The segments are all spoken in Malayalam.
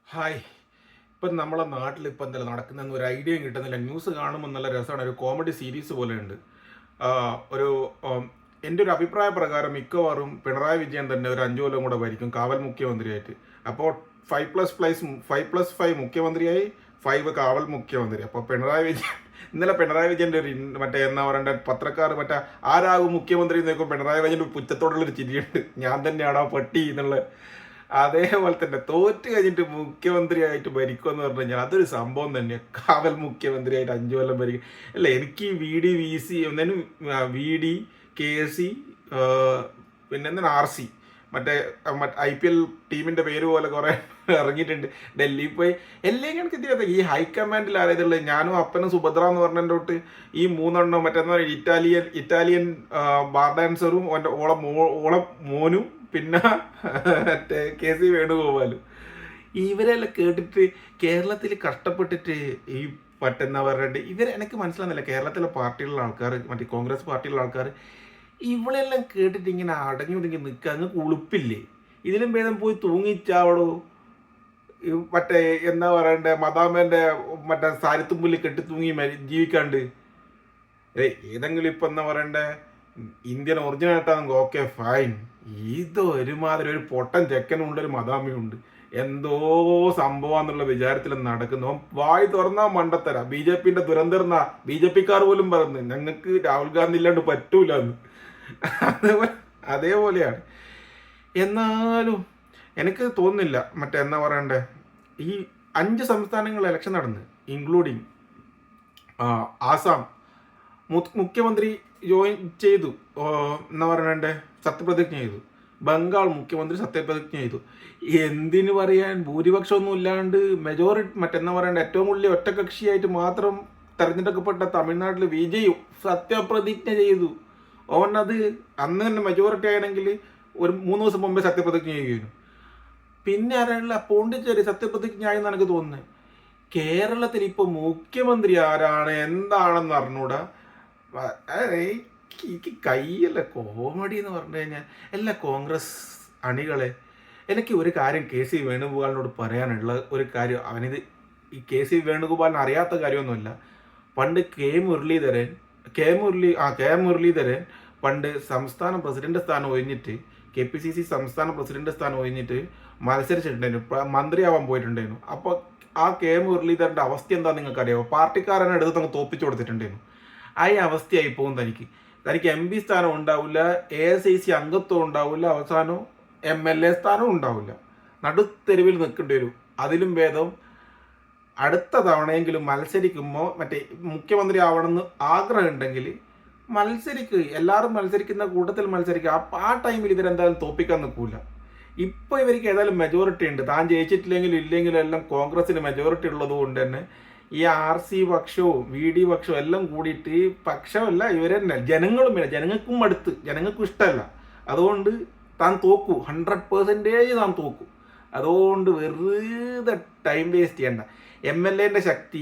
ഹായ്. ഇപ്പം നമ്മളെ നാട്ടിൽ ഇപ്പം എന്തെല്ലാം നടക്കുന്നതെന്ന് ഒരു ഐഡിയയും കിട്ടുന്നില്ല. ന്യൂസ് കാണുമ്പോൾ നല്ല രസമാണ്. ഒരു കോമഡി സീരീസ് പോലെയുണ്ട്. ആ, ഒരു എൻ്റെ ഒരു അഭിപ്രായ പ്രകാരം മിക്കവാറും പിണറായി വിജയൻ തന്നെ ഒരു 5 കൊല്ലം കൂടെ ഭരിക്കും കാവൽ മുഖ്യമന്ത്രിയായിട്ട്. അപ്പോൾ 5+5 മുഖ്യമന്ത്രിയായി, 5 കാവൽ മുഖ്യമന്ത്രി. അപ്പോൾ പിണറായി വിജയൻ ഇന്നലെ പിണറായി വിജയൻ്റെ ഒരു മറ്റേ എന്നാ പറയണ്ട പത്രക്കാർ മറ്റേ ആരാകും മുഖ്യമന്ത്രി എന്ന് നോക്കുമ്പോൾ പിണറായി വിജയൻ്റെ പുച്ഛത്തോടുള്ളൊരു ചിരിയുണ്ട്. ഞാൻ തന്നെയാണോ പട്ടി എന്നുള്ള. അതേപോലെ തന്നെ തോറ്റ് കഴിഞ്ഞിട്ട് മുഖ്യമന്ത്രിയായിട്ട് ഭരിക്കുമെന്ന് പറഞ്ഞു കഴിഞ്ഞാൽ അതൊരു സംഭവം തന്നെയാണ്. കാവൽ മുഖ്യമന്ത്രിയായിട്ട് 5 കൊല്ലം ഭരിക്കും. അല്ല, എനിക്ക് VD, VC ഒന്നും VD, KC, പിന്നെ എന്താണ് RC, മറ്റേ IPL ടീമിന്റെ പേര് പോലെ കുറെ ഇറങ്ങിയിട്ടുണ്ട്. ഡൽഹി പോയി എല്ലാം എനിക്ക് തിരിയാത്ത ഈ ഹൈക്കമാൻഡിൽ ആരായതുള്ളത്. ഞാനും അപ്പനും സുഭദ്ര എന്ന് പറഞ്ഞതിൻ്റെ തൊട്ട് ഈ 3 മറ്റേന്ന് ഇറ്റാലിയൻ ബാർ ഡാൻസറും ഓളം മോനും പിന്നെ മറ്റേ KC വേണുഗോപാലും ഇവരെല്ലാം കേട്ടിട്ട് കേരളത്തിൽ കഷ്ടപ്പെട്ടിട്ട് ഈ പറ്റുന്ന പറഞ്ഞിട്ട് എനിക്ക് മനസ്സിലാകുന്നില്ല. കേരളത്തിലെ പാർട്ടിയിലുള്ള ആൾക്കാർ, മറ്റേ കോൺഗ്രസ് പാർട്ടിയിലുള്ള ആൾക്കാർ ഇവളെല്ലാം കേട്ടിട്ട് ഇങ്ങനെ അടങ്ങി ഒതുങ്ങി നിൽക്കുക. അങ്ങ് ഉളുപ്പില്ലേ? ഇതിലും ഭേദം പോയി തൂങ്ങിച്ചാവടോ. മറ്റേ എന്താ പറയണ്ടേ, മദാമേൻ്റെ മറ്റേ സാരിത്തുമ്പുല്ല് കെട്ടി തൂങ്ങി ജീവിക്കാണ്ട്. ഏതെങ്കിലും ഇപ്പം എന്താ പറയണ്ടേ, ഇന്ത്യൻ ഒറിജിനൽ ആയിട്ടാണെങ്കിൽ ഓക്കെ ഫൈൻ. ഇത് ഒരുമാതിരി ഒരു പൊട്ടൻ ചെക്കനുണ്ട്, ഒരു മദാമിയുണ്ട്. എന്തോ സംഭവം വിചാരത്തിൽ നടക്കുന്നു. വായി തുറന്നാ മണ്ടത്തര. BJPന്റെ ദുരന്തർന്നാ BJPക്കാർ പോലും പറഞ്ഞു ഞങ്ങൾക്ക് രാഹുൽ ഗാന്ധി ഇല്ലാണ്ട് പറ്റൂല എന്ന്. അതേപോലെയാണ്. എന്നാലും എനിക്ക് തോന്നുന്നില്ല മറ്റേ എന്നാ പറയണ്ടേ, ഈ 5 സംസ്ഥാനങ്ങളിൽ ഇലക്ഷൻ നടന്ന് ഇൻക്ലൂഡിങ് ആസാം മുഖ്യമന്ത്രി ജോയിൻ ചെയ്തു, എന്താ പറയണ്ടേ, സത്യപ്രതിജ്ഞ ചെയ്തു. ബംഗാൾ മുഖ്യമന്ത്രി സത്യപ്രതിജ്ഞ ചെയ്തു. എന്തിനു പറയാൻ, ഭൂരിപക്ഷമൊന്നും ഇല്ലാണ്ട് മറ്റെന്നാ പറയണ്ട ഏറ്റവും കൂടുതൽ ഒറ്റകക്ഷിയായിട്ട് മാത്രം തെരഞ്ഞെടുക്കപ്പെട്ട തമിഴ്നാട്ടിൽ വിജയ് സത്യപ്രതിജ്ഞ ചെയ്തു. ഓനത് അന്ന് തന്നെ മെജോറിറ്റി ആണെങ്കിൽ ഒരു 3 ദിവസം മുമ്പേ സത്യപ്രതിജ്ഞ ചെയ്യുന്നു. പിന്നെ ആരാണല്ല പോണ്ടിച്ചേരി സത്യപ്രതിജ്ഞ ആയെന്ന് എനിക്ക് തോന്നുന്നത്. കേരളത്തിൽ ഇപ്പോൾ മുഖ്യമന്ത്രി ആരാണ് എന്താണെന്ന് അറിഞ്ഞൂടാ. എനിക്ക് കയ്യല്ല കോമഡി എന്ന് പറഞ്ഞു കഴിഞ്ഞാൽ. എല്ലാ കോൺഗ്രസ് അണികളെ, എനിക്ക് ഒരു കാര്യം KC വേണുഗോപാലിനോട് പറയാനുള്ള ഒരു കാര്യം, അവനിത് ഈ KC വേണുഗോപാലിന് അറിയാത്ത കാര്യമൊന്നുമില്ല. പണ്ട് കെ മുരളീധരൻ പണ്ട് സംസ്ഥാന പ്രസിഡന്റ് സ്ഥാനം ഒഴിഞ്ഞിട്ട് KPCC സംസ്ഥാന പ്രസിഡന്റ് സ്ഥാനം ഒഴിഞ്ഞിട്ട് മത്സരിച്ചിട്ടുണ്ടായിരുന്നു, മന്ത്രിയാവാൻ പോയിട്ടുണ്ടായിരുന്നു. അപ്പോൾ ആ മുരളീധരൻ്റെ അവസ്ഥ എന്താണെന്ന് നിങ്ങൾക്കറിയാമോ? പാർട്ടിക്കാരനെ എടുത്ത് അങ്ങ് തോപ്പിച്ചു കൊടുത്തിട്ടുണ്ടായിരുന്നു. ആ അവസ്ഥയായി പോകും തനിക്ക്. MP സ്ഥാനം ഉണ്ടാവില്ല, AICC അംഗത്വം ഉണ്ടാവില്ല, അവസാനം MLA സ്ഥാനം ഉണ്ടാവില്ല. നടുത്തെരുവിൽ നിൽക്കേണ്ടി വരും. അതിലും ഭേദം അടുത്ത തവണയെങ്കിലും മത്സരിക്കുമ്പോൾ മറ്റേ മുഖ്യമന്ത്രി ആവണമെന്ന് ആഗ്രഹം ഉണ്ടെങ്കിൽ എല്ലാവരും മത്സരിക്കുന്ന കൂട്ടത്തിൽ മത്സരിക്കുക. ആ ടൈമിൽ ഇവരെന്തായാലും തോപ്പിക്കാൻ നിൽക്കില്ല. ഇപ്പോൾ ഇവർക്ക് ഏതായാലും മെജോറിറ്റി ഉണ്ട്. താൻ ജയിച്ചിട്ടില്ലെങ്കിലും ഇല്ലെങ്കിലും എല്ലാം കോൺഗ്രസിന് മെജോറിറ്റി ഉള്ളത് കൊണ്ട് തന്നെ ഈ RC പക്ഷവും VD പക്ഷവും എല്ലാം കൂടിയിട്ട് പക്ഷമല്ല, ഇവരെന്നെ ജനങ്ങൾക്കും അടുത്ത്, ജനങ്ങൾക്കും ഇഷ്ടമല്ല. അതുകൊണ്ട് താൻ തോക്കൂ, 100% താൻ തോക്കൂ. അതുകൊണ്ട് വെറുതെ ടൈം വേസ്റ്റ് ചെയ്യണ്ട. MLAൻ്റെ ശക്തി,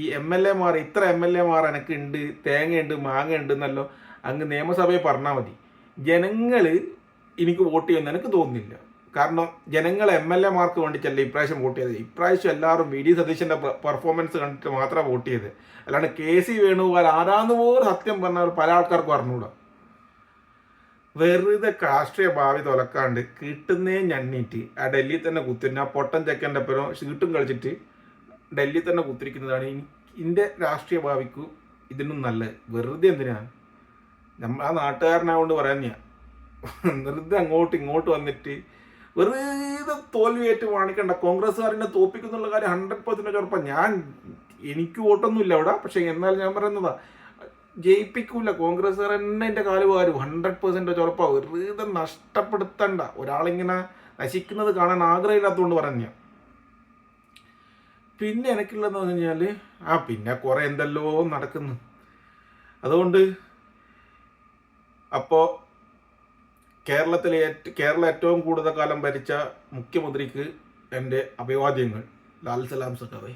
ഇത്ര MLA എനിക്ക് ഉണ്ട്, തേങ്ങയുണ്ട്, മാങ്ങയുണ്ട് എന്നല്ലോ അങ്ങ് നിയമസഭയിൽ പറഞ്ഞാൽ മതി. ജനങ്ങൾ എനിക്ക് വോട്ട് ചെയ്യുമെന്ന് എനിക്ക് തോന്നുന്നില്ല. കാരണം ജനങ്ങൾ MLA വേണ്ടിയിട്ടല്ല ഇപ്രാവശ്യം വോട്ട് ചെയ്തത്. ഇപ്രാവശ്യം എല്ലാവരും VD സതീശൻ്റെ പെർഫോമൻസ് കണ്ടിട്ട് മാത്രമാണ് വോട്ട് ചെയ്തത്. അല്ലാണ്ട് KC വേണുഗോപാൽ ആരാന്ന് പോലും സത്യം പറഞ്ഞാൽ പല ആൾക്കാർക്കും അറിഞ്ഞൂടാ. വെറുതെ രാഷ്ട്രീയ ഭാവി തുലക്കാണ്ട് കിട്ടുന്നേ ഞണ്ണിയിട്ട് ആ ഡൽഹിയിൽ തന്നെ കുത്തിരിഞ്ഞ ആ പൊട്ടൻ ചെക്കൻ്റെ പേരും ഷീട്ടും കളിച്ചിട്ട് ഡൽഹിയിൽ തന്നെ കുത്തിരിക്കുന്നതാണ് എൻ്റെ രാഷ്ട്രീയ ഭാവിക്കും ഇതിനും നല്ലത്. വെറുതെ എന്തിനാണ് ആ നാട്ടുകാരനാകൊണ്ട് പറയാൻ വെറുതെ അങ്ങോട്ട് ഇങ്ങോട്ട് വന്നിട്ട് വെറുതെ തോൽവിയേറ്റ് കാണിക്കണ്ട. കോൺഗ്രസ്സുകാരനെ തോപ്പിക്കുന്നുള്ള കാര്യം 100% ഉറപ്പാണ്. എനിക്ക് വോട്ടൊന്നുമില്ല അവിടെ, പക്ഷെ എന്നാൽ ഞാൻ പറയുന്നതാ, ജയിപ്പിക്കൂല കോൺഗ്രസ്സുകാർ തന്നെ. എൻ്റെ കാല് വാരും 100% ഉറപ്പാണ്. വെറുതെ നഷ്ടപ്പെടുത്തണ്ട. ഒരാളിങ്ങനെ നശിക്കുന്നത് കാണാൻ ആഗ്രഹമില്ലാത്തതുകൊണ്ട് പറഞ്ഞ. പിന്നെ എനിക്കുള്ളതെന്ന് പറഞ്ഞു കഴിഞ്ഞാൽ പിന്നെ കുറെ എന്തെല്ലോ നടക്കുന്നു. അതുകൊണ്ട് അപ്പോൾ കേരളം ഏറ്റവും കൂടുതൽ കാലം ഭരിച്ച മുഖ്യമന്ത്രിക്ക് എൻ്റെ അഭിവാദ്യങ്ങൾ. ലാൽ സലാം സഖാവേ.